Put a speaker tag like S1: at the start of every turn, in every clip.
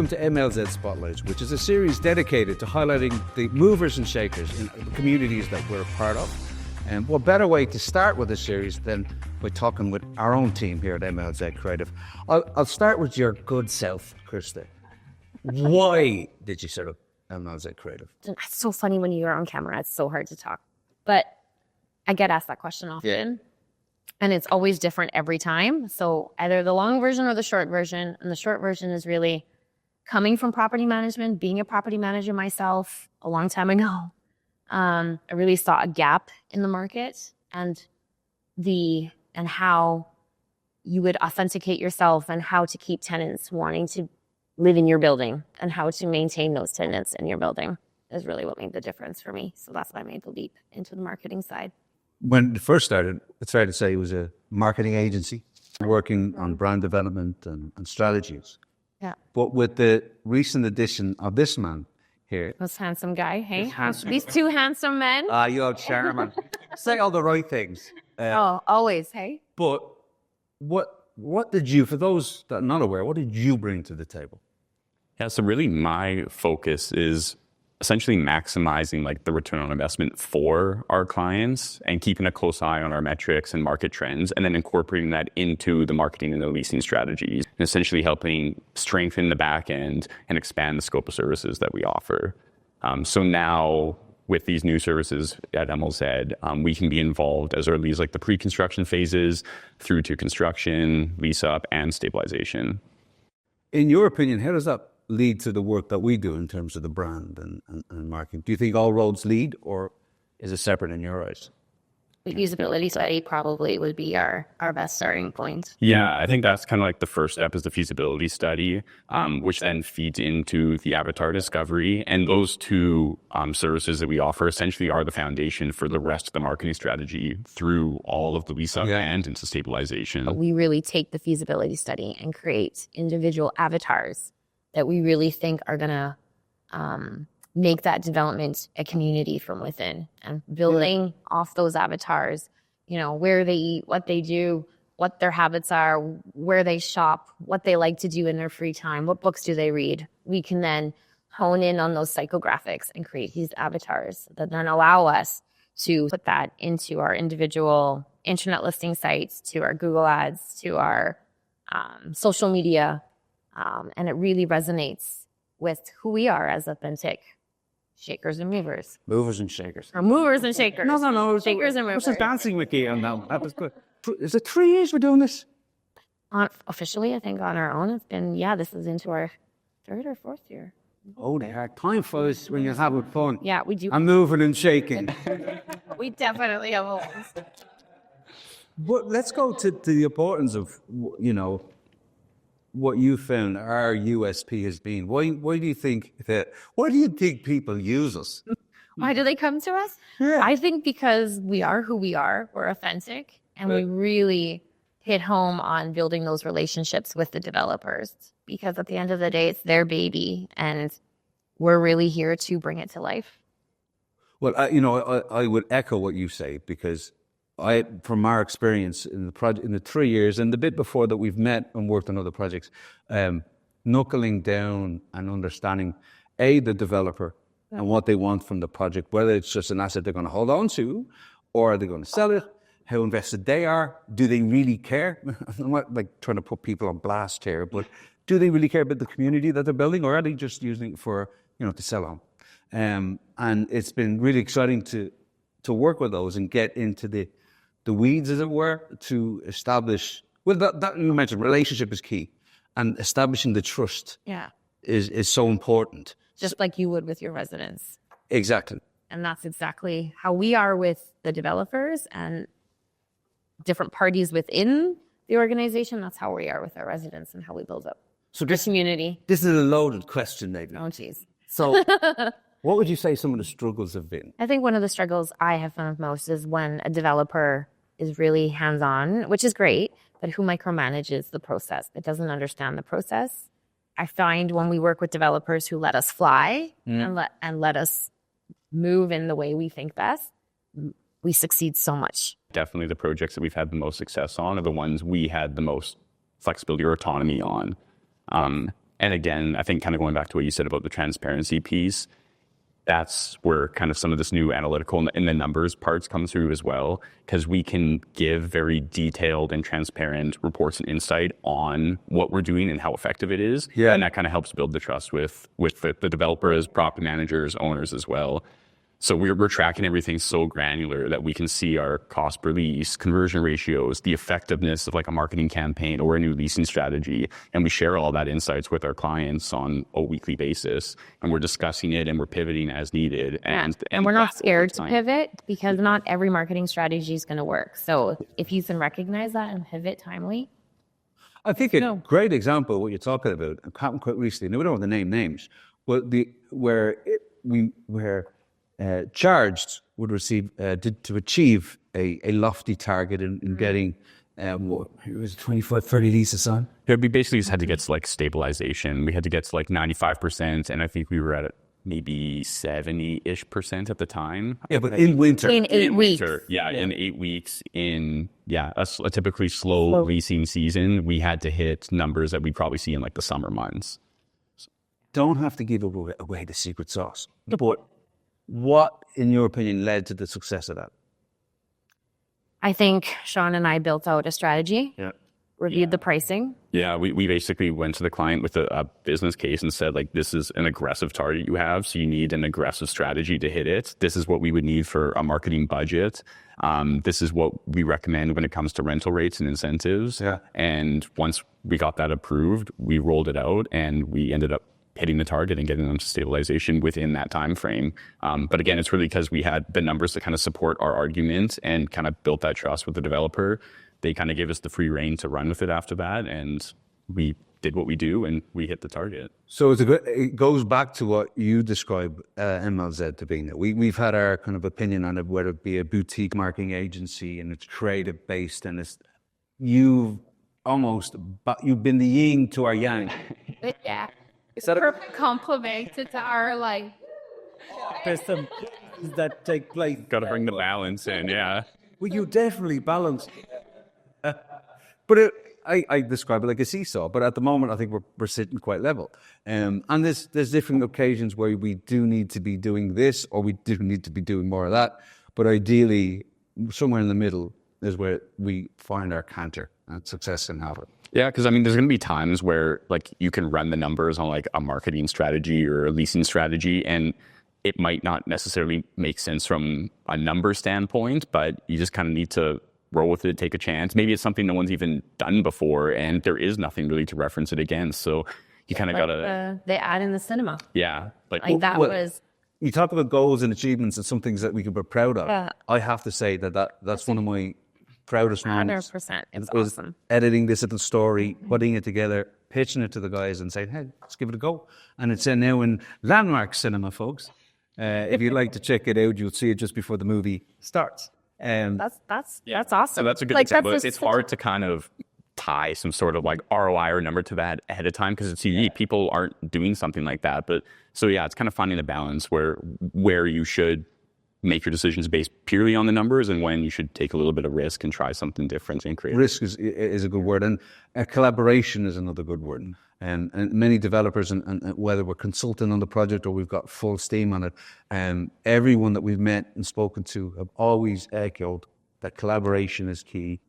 S1: welcome to MLZ Spotlights, which is a series dedicated to highlighting the movers and shakers in the communities that we're a part of. And what better way to start with a series than by talking with our own team here at MLZ Creative. I'll start with your good self, Krista. Why did you set up MLZ Creative?
S2: It's so funny when you're on camera. It's so hard to talk. But I get asked that question often. Yeah. And it's always different every time. So either the long version or the short version. And the short version is really coming from property management, being a property manager myself a long time ago. I really saw a gap in the market and how you would authenticate yourself and how to keep tenants wanting to live in your building and how to maintain those tenants in your building is really what made the difference for me. So that's why I made the leap into the marketing side. When
S1: it first started, it's fair to say it was a marketing agency working on brand development and strategies.
S2: Yeah.
S1: But with the recent addition of this man here.
S2: This handsome guy, hey? These two handsome men.
S1: You old charmer. Say all the right things.
S2: Always, hey?
S1: But what did you, for those that are not aware, what did you bring to the table?
S3: Yeah, so really my focus is essentially maximizing like the return on investment for our clients and keeping a close eye on our metrics and market trends, and then incorporating that into the marketing and the leasing strategies, and essentially helping strengthen the back end and expand the scope of services that we offer. So now with these new services at MLZ, we can be involved as early as like the pre-construction phases through to construction, lease up, and stabilization.
S1: In your opinion, how does that lead to the work that we do in terms of the brand and marketing? Do you think all roads lead, or is it separate in your eyes?
S2: The usability study probably would be our best starting point.
S3: Yeah, I think that's kind of like the first step is the feasibility study, which then feeds into the avatar discovery. And those two services that we offer essentially are the foundation for the rest of the marketing strategy through all of the lease up and into stabilization.
S2: We really take the feasibility study and create individual avatars that we really think are going to make that development a community from within, and building off those avatars, where they eat, what they do, what their habits are, where they shop, what they like to do in their free time, what books do they read. We can then hone in on those psychographics and create these avatars that then allow us to put that into our individual internet listing sites, to our Google ads, to our social media. And it really resonates with who we are as authentic shakers and movers.
S1: Movers and shakers.
S2: Or movers and shakers.
S1: No.
S2: Shakers and movers.
S1: I was just dancing with you on that. That was good. Is it 3 years we're doing this?
S2: Officially, I think on our own, it's been, this is into our third or fourth year.
S1: Oh, they are. Time flies when you're having fun.
S2: Yeah, we do.
S1: I'm moving and shaking.
S2: We definitely have a
S1: But let's go to the importance of, what you found our USP has been. Why do you think people use us?
S2: Why do they come to us?
S1: Yeah.
S2: I think because we are who we are. We're authentic, and we really hit home on building those relationships with the developers, because at the end of the day, it's their baby, and we're really here to bring it to life.
S1: Well, I would echo what you say, because from our experience in the 3 years and the bit before that, we've met and worked on other projects, knuckling down and understanding the developer and what they want from the project, whether it's just an asset they're going to hold on to, or are they going to sell it, how invested they are, do they really care? I'm not like trying to put people on blast here, but do they really care about the community that they're building, or are they just using it for, to sell on? And it's been really exciting to work with those and get into the weeds, as it were, to establish, that you mentioned, relationship is key, and establishing the trust is so important.
S2: Just like you would with your residents.
S1: Exactly.
S2: And that's exactly how we are with the developers and different parties within the organization. That's how we are with our residents and how we build up the community.
S1: This is a loaded question, Nathan.
S2: Oh, geez.
S1: So what would you say some of the struggles have been?
S2: I think one of the struggles I have found most is when a developer is really hands-on, which is great, but who micromanages the process, that doesn't understand the process. I find when we work with developers who let us fly and let us move in the way we think best, we succeed so much.
S3: Definitely the projects that we've had the most success on are the ones we had the most flexibility or autonomy on. And again, I think kind of going back to what you said about the transparency piece, that's where kind of some of this new analytical and the numbers parts come through as well, because we can give very detailed and transparent reports and insight on what we're doing and how effective it is.
S1: Yeah.
S3: And that kind of helps build the trust with the developers, property managers, owners as well. So we're tracking everything so granular that we can see our cost per lease, conversion ratios, the effectiveness of like a marketing campaign or a new leasing strategy. And we share all that insights with our clients on a weekly basis. And we're discussing it and we're pivoting as needed. And
S2: we're not scared to pivot, because not every marketing strategy is going to work. So if you can recognize that and pivot timely.
S1: I think a great example of what you're talking about, it happened quite recently, and we don't want to name names, but where charged would receive to achieve a lofty target in getting it was 25, 30 leases on.
S3: Yeah, we basically just had to get to like stabilization. We had to get to like 95%, and I think we were at maybe 70-ish% at the time.
S1: Yeah, but in winter.
S2: In 8 weeks.
S3: Winter, in 8 weeks in a typically slow leasing season, we had to hit numbers that we'd probably see in like the summer months.
S1: Don't have to give away the secret sauce. But what, in your opinion, led to the success of that?
S2: I think Sean and I built out a strategy, reviewed the pricing.
S3: Yeah, we basically went to the client with a business case and said, like, this is an aggressive target you have, so you need an aggressive strategy to hit it. This is what we would need for a marketing budget. This is what we recommend when it comes to rental rates and incentives.
S1: Yeah.
S3: And once we got that approved, we rolled it out and we ended up hitting the target and getting them to stabilization within that time frame. But again, it's really because we had the numbers to kind of support our argument and kind of built that trust with the developer. They kind of gave us the free reign to run with it after that, and we did what we do and we hit the target.
S1: So it goes back to what you describe MLZ to being. We've had our kind of opinion on it, whether it be a boutique marketing agency and it's creative based, and you've been the yin to our yang.
S4: Yeah. It's a perfect compliment to our like.
S1: There's some that take place.
S3: Got to bring the balance in, yeah.
S1: Well, you definitely balance. But I describe it like a seesaw. But at the moment, I think we're sitting quite level. And there's different occasions where we do need to be doing this, or we do need to be doing more of that. But ideally, somewhere in the middle is where we find our canter and success can happen.
S3: Yeah, because I mean, there's going to be times where like you can run the numbers on like a marketing strategy or a leasing strategy, and it might not necessarily make sense from a number standpoint, but you just kind of need to roll with it, take a chance. Maybe it's something no one's even done before, and there is nothing really to reference it against. So you kind of got to...
S2: The ad in the cinema.
S3: Yeah.
S2: Like that was...
S1: You talk about goals and achievements and some things that we can be proud of.
S2: Yeah.
S1: I have to say that's one of my proudest moments.
S2: 100%. It's
S1: was
S2: awesome.
S1: Editing this little story, putting it together, pitching it to the guys and saying, hey, let's give it a go. And it's now in Landmark Cinema, folks. If you'd like to check it out, you'll see it just before the movie starts.
S2: That's awesome.
S3: So that's a good example. It's hard to kind of tie some sort of like ROI or number to that ahead of time because it's unique. People aren't doing something like that. But so yeah, it's kind of finding a balance where you should make your decisions based purely on the numbers and when you should take a little bit of risk and try something different and create.
S1: Risk is a good word, and collaboration is another good word. And many developers, and whether we're consulting on the project or we've got full steam on it, everyone that we've met and spoken to have always echoed that collaboration is key.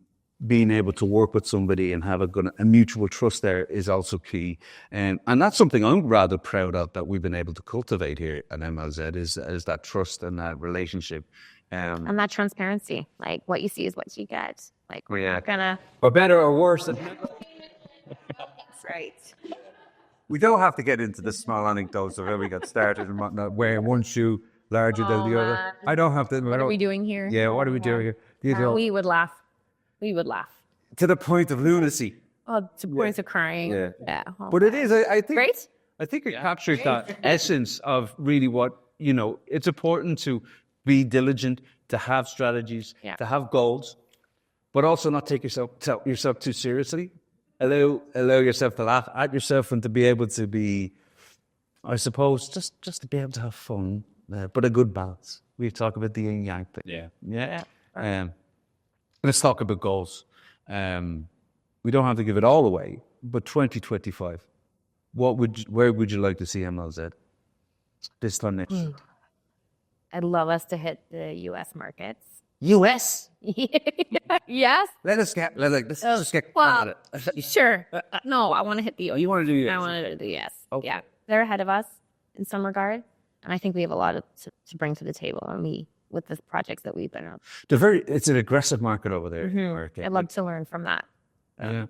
S1: Being able to work with somebody and have a mutual trust there is also key. And that's something I'm rather proud of that we've been able to cultivate here at MLZ is that trust and that relationship.
S2: And that transparency. Like what you see is what you get. Like we're not gonna...
S1: For better or worse.
S2: That's right.
S1: We don't have to get into the small anecdotes of how we got started and whatnot, wearing one shoe larger than the other. I don't have to.
S2: What are we doing here?
S1: Yeah, what are we doing here?
S2: We would laugh. We would laugh.
S1: To the point of lunacy.
S2: Oh, to points of crying.
S1: Yeah.
S2: Oh,
S1: But it is, I think.
S2: great.
S1: I think it captures that essence of really what, it's important to be diligent, to have strategies, to have goals, but also not take yourself too seriously. Allow yourself to laugh at yourself and to be able to be, I suppose, just to be able to have fun, but a good balance. We talk about the yin yang thing. Yeah. Let's talk about goals. We don't have to give it all away, but 2025. where would you like to see MLZ this time next year?
S2: I'd love us to hit the U.S. markets.
S1: US.
S2: Yes.
S1: Let's just get
S2: Well,
S1: at it.
S2: sure. No, I want to hit the U.S.
S1: You want to do US?
S2: I want to do the U.S.
S1: Okay.
S2: Yeah, they're ahead of us in some regard, and I think we have a lot to bring to the table. And with the projects that we've been on,
S1: It's an aggressive market over there. America.
S2: I'd love to learn from that.
S1: Yeah.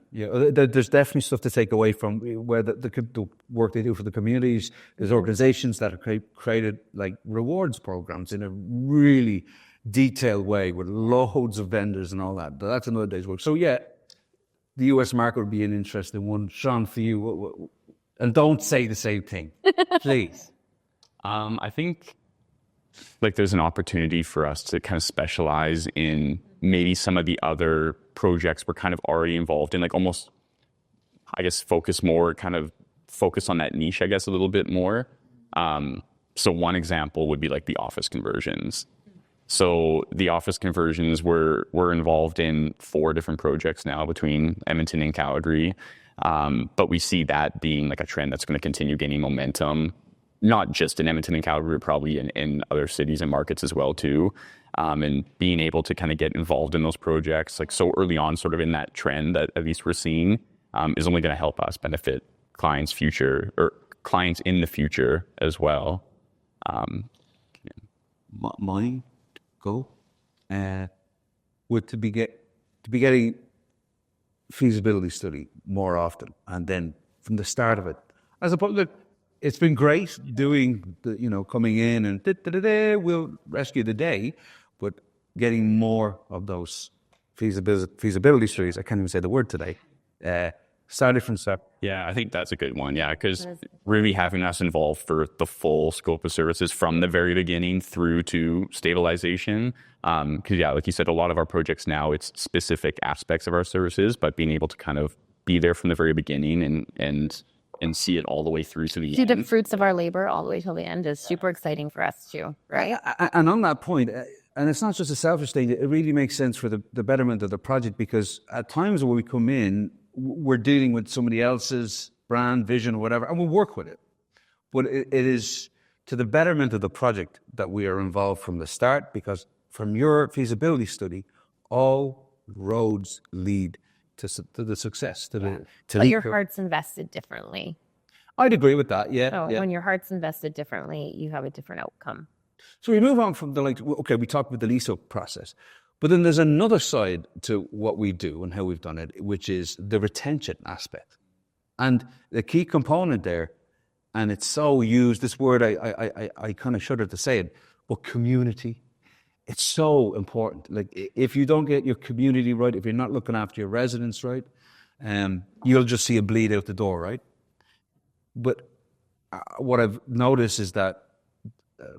S1: There's definitely stuff to take away from where the work they do for the communities. There's organizations that have created like rewards programs in a really detailed way with loads of vendors and all that. That's another day's work. So yeah, the US market would be an interesting one. Sean, for you, and don't say the same thing, please.
S3: I think like there's an opportunity for us to kind of specialize in maybe some of the other projects we're kind of already involved in, like almost, I guess, focus on that niche, I guess, a little bit more. So one example would be like the office conversions. So the office conversions, we're involved in 4 different projects now between Edmonton and Calgary. But we see that being like a trend that's going to continue gaining momentum, not just in Edmonton and Calgary, but probably in other cities and markets as well too. And being able to kind of get involved in those projects like so early on, sort of in that trend that at least we're seeing, is only going to help us benefit clients in the future as well.
S1: My goal would to be getting feasibility study more often, and then from the start of it, as opposed to, it's been great doing the, coming in and we'll rescue the day, but getting more of those feasibility studies. I can't even say the word today. Started from start.
S3: Yeah, I think that's a good one. Yeah, because really having us involved for the full scope of services from the very beginning through to stabilization. Because yeah, like you said, a lot of our projects now, it's specific aspects of our services, but being able to kind of be there from the very beginning and see it all the way through to the end.
S2: See the fruits of our labor all the way till the end is super exciting for us too, right?
S1: And on that point, and it's not just a selfish thing, it really makes sense for the betterment of the project, because at times when we come in, we're dealing with somebody else's brand, vision, or whatever, and we'll work with it. But it is to the betterment of the project that we are involved from the start, because from your feasibility study, all roads lead to the success.
S2: But your heart's invested differently.
S1: I'd agree with that, yeah.
S2: So when your heart's invested differently, you have a different outcome.
S1: So we move on from we talked about the lease-up process. But then there's another side to what we do and how we've done it, which is the retention aspect. And the key component there, and it's so used, this word, I kind of shudder to say it, but community. It's so important. Like, if you don't get your community right, if you're not looking after your residents right, you'll just see a bleed out the door, right? But what I've noticed is that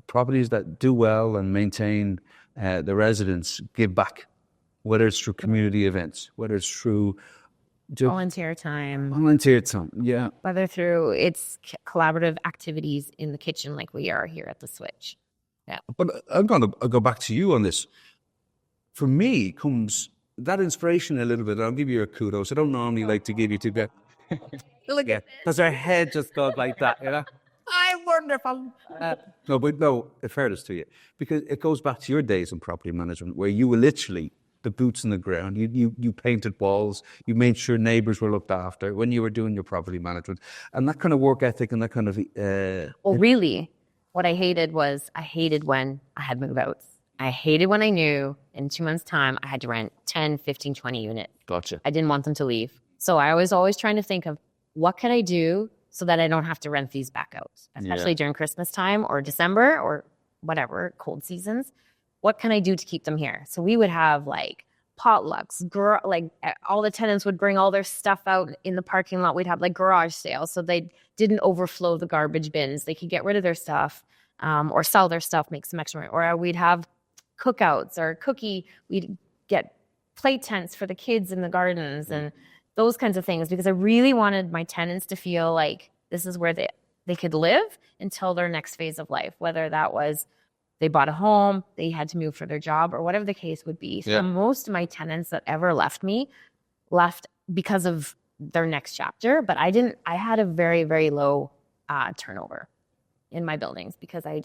S1: properties that do well and maintain the residents give back, whether it's through community events, whether it's through
S2: volunteer time,
S1: yeah,
S2: whether through its collaborative activities in the kitchen like we are here at the Switch. Yeah.
S1: But I'll go back to you on this. For me, comes that inspiration a little bit. I'll give you a kudos. I don't normally like to give you two bit. Look at, because our head just goes like that, I'm wonderful. No, in fairness to you, because it goes back to your days in property management, where you were literally the boots on the ground. You painted walls. You made sure neighbours were looked after when you were doing your property management, and that kind of work ethic and that kind of.
S2: Well, really, what I hated when I had move-outs. I hated when I knew in 2 months' time I had to rent 10, 15, 20 units.
S1: Gotcha.
S2: I didn't want them to leave. So I was always trying to think of what could I do so that I don't have to rent these back out, especially during Christmas time or December or whatever, cold seasons. What can I do to keep them here? So we would have like potlucks, all the tenants would bring all their stuff out in the parking lot. We'd have like garage sales so they didn't overflow the garbage bins. They could get rid of their stuff or sell their stuff, make some extra money. Or we'd have cookouts or we'd get play tents for the kids in the gardens and those kinds of things, because I really wanted my tenants to feel like this is where they could live until their next phase of life, whether that was they bought a home, they had to move for their job, or whatever the case would be. Yeah. So most of my tenants that ever left me left because of their next chapter. But I had a very, very low turnover in my buildings because I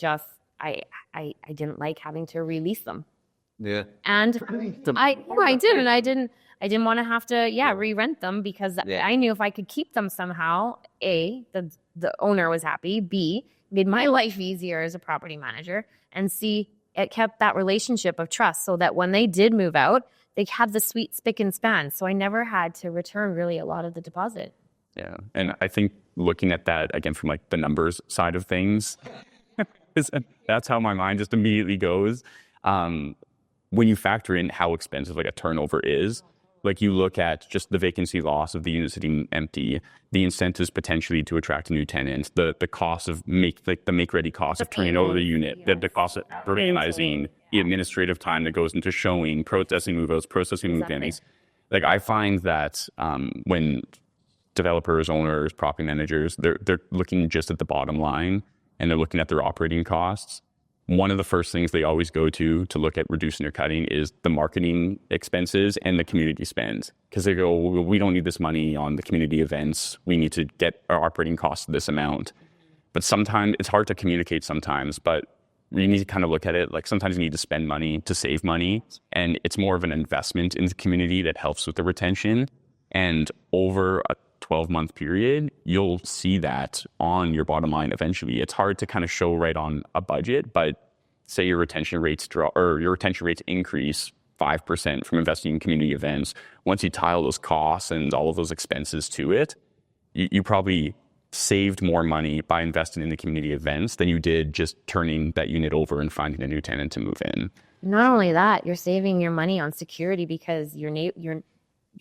S2: didn't like having to release them.
S1: Yeah.
S2: And I didn't want to have to re-rent them because I knew if I could keep them somehow, A, the owner was happy, B, made my life easier as a property manager, and C, it kept that relationship of trust so that when they did move out, they had the sweet spick and span. So I never had to return really a lot of the deposit.
S3: Yeah. And I think looking at that again from like the numbers side of things, that's how my mind just immediately goes. When you factor in how expensive like a turnover is, like you look at just the vacancy loss of the unit sitting empty, the incentives potentially to attract a new tenant, the cost of the make-ready cost of turning over the unit, the cost of advertising, the administrative time that goes into showing, processing move-outs, processing move-ins. Like I find that when developers, owners, property managers, they're looking just at the bottom line and they're looking at their operating costs. One of the first things they always go to look at reducing or cutting is the marketing expenses and the community spend. Because they go, well, we don't need this money on the community events. We need to get our operating costs to this amount. But sometimes it's hard to communicate sometimes, but you need to kind of look at it like sometimes you need to spend money to save money. And it's more of an investment in the community that helps with the retention. And over a 12-month period, you'll see that on your bottom line eventually. It's hard to kind of show right on a budget, but say your retention rates increase 5% from investing in community events. Once you tile those costs and all of those expenses to it, you probably saved more money by investing in the community events than you did just turning that unit over and finding a new tenant to move in.
S2: Not only that, you're saving your money on security because your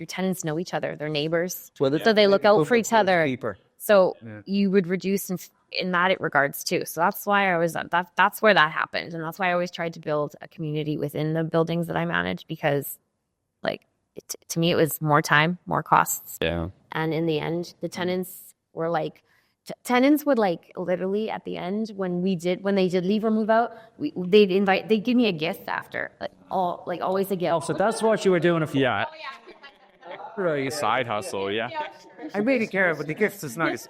S2: tenants know each other. They're neighbors. So they look out for each other. So you would reduce in that regards too. So that's why that's where that happened. And that's why I always tried to build a community within the buildings that I manage because to me, it was more time, more costs.
S3: Yeah.
S2: And in the end, the tenants were like, tenants would like literally at the end when they did leave or move out, they'd give me a gift after, always a gift.
S5: Oh, so that's what you were doing.
S3: Yeah. Right. Side hustle, yeah.
S1: I really care, but the gifts is nice.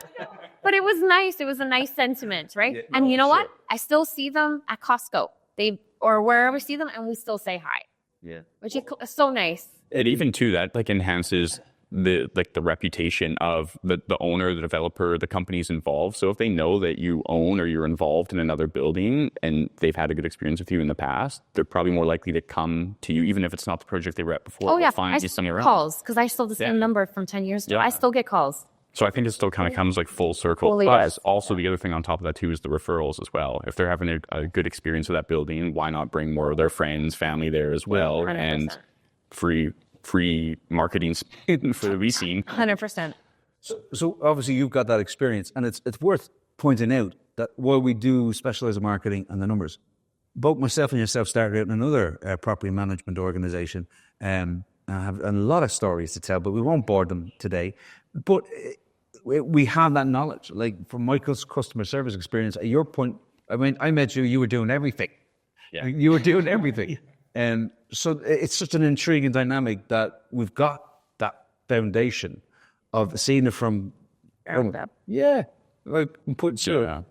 S2: But it was nice. It was a nice sentiment, right?
S1: Yeah,
S2: and you know what? I still see them at Costco. Or wherever we see them, and we still say hi.
S1: Yeah.
S2: Which is so nice.
S3: And even too, that like enhances the reputation of the owner, the developer, the companies involved. So if they know that you own or you're involved in another building and they've had a good experience with you in the past, they're probably more likely to come to you, even if it's not the project they were at before.
S2: Oh yeah,
S3: find you somewhere else.
S2: Calls because I still have the same number from 10 years ago.
S3: Yeah.
S2: I still get calls.
S3: So I think it still kind of comes like full circle.
S2: Totally
S3: But
S2: does.
S3: also the other thing on top of that too is the referrals as well. If they're having a good experience with that building, why not bring more of their friends, family there as well,
S2: 100%.
S3: and free marketing for the leasing.
S2: 100%.
S1: So obviously you've got that experience, and it's worth pointing out that while we do specialize in marketing and the numbers, both myself and yourself started out in another property management organization, and I have a lot of stories to tell, but we won't bore them today. But we have that knowledge, like from Michael's customer service experience. At your point, I mean, I met you were doing everything.
S3: Yeah.
S1: You were doing everything. And so it's such an intriguing dynamic that we've got that foundation of seeing it from
S2: Ground up.
S1: Yeah, like put sure.
S3: Yeah.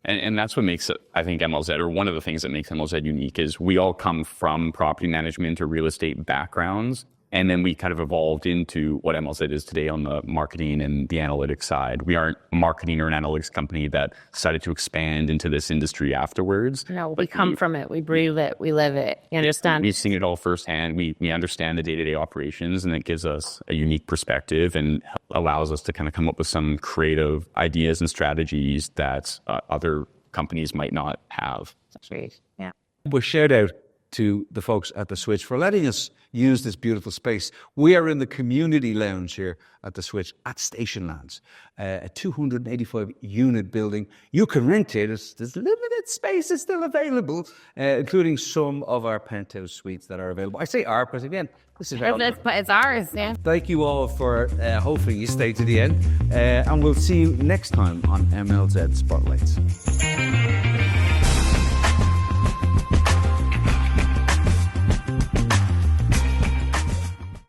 S3: And that's what makes, I think, MLZ, or one of the things that makes MLZ unique, is we all come from property management or real estate backgrounds. And then we kind of evolved into what MLZ is today on the marketing and the analytics side. We aren't a marketing or an analytics company that decided to expand into this industry afterwards.
S2: No, we come from it. We breathe it. We live it. You understand?
S3: We've seen it all firsthand. We understand the day-to-day operations, and it gives us a unique perspective and allows us to kind of come up with some creative ideas and strategies that other companies might not have.
S2: That's great. Yeah.
S1: Well, shout out to the folks at The Switch for letting us use this beautiful space. We are in the community lounge here at The Switch at Stationlands, a 285-unit building. You can rent it. There's limited space is still available, including some of our penthouse suites that are available. I say our, because again, this is
S2: It's ours, yeah.
S1: Thank you all for hopefully you stay to the end. And we'll see you next time on MLZ Spotlights.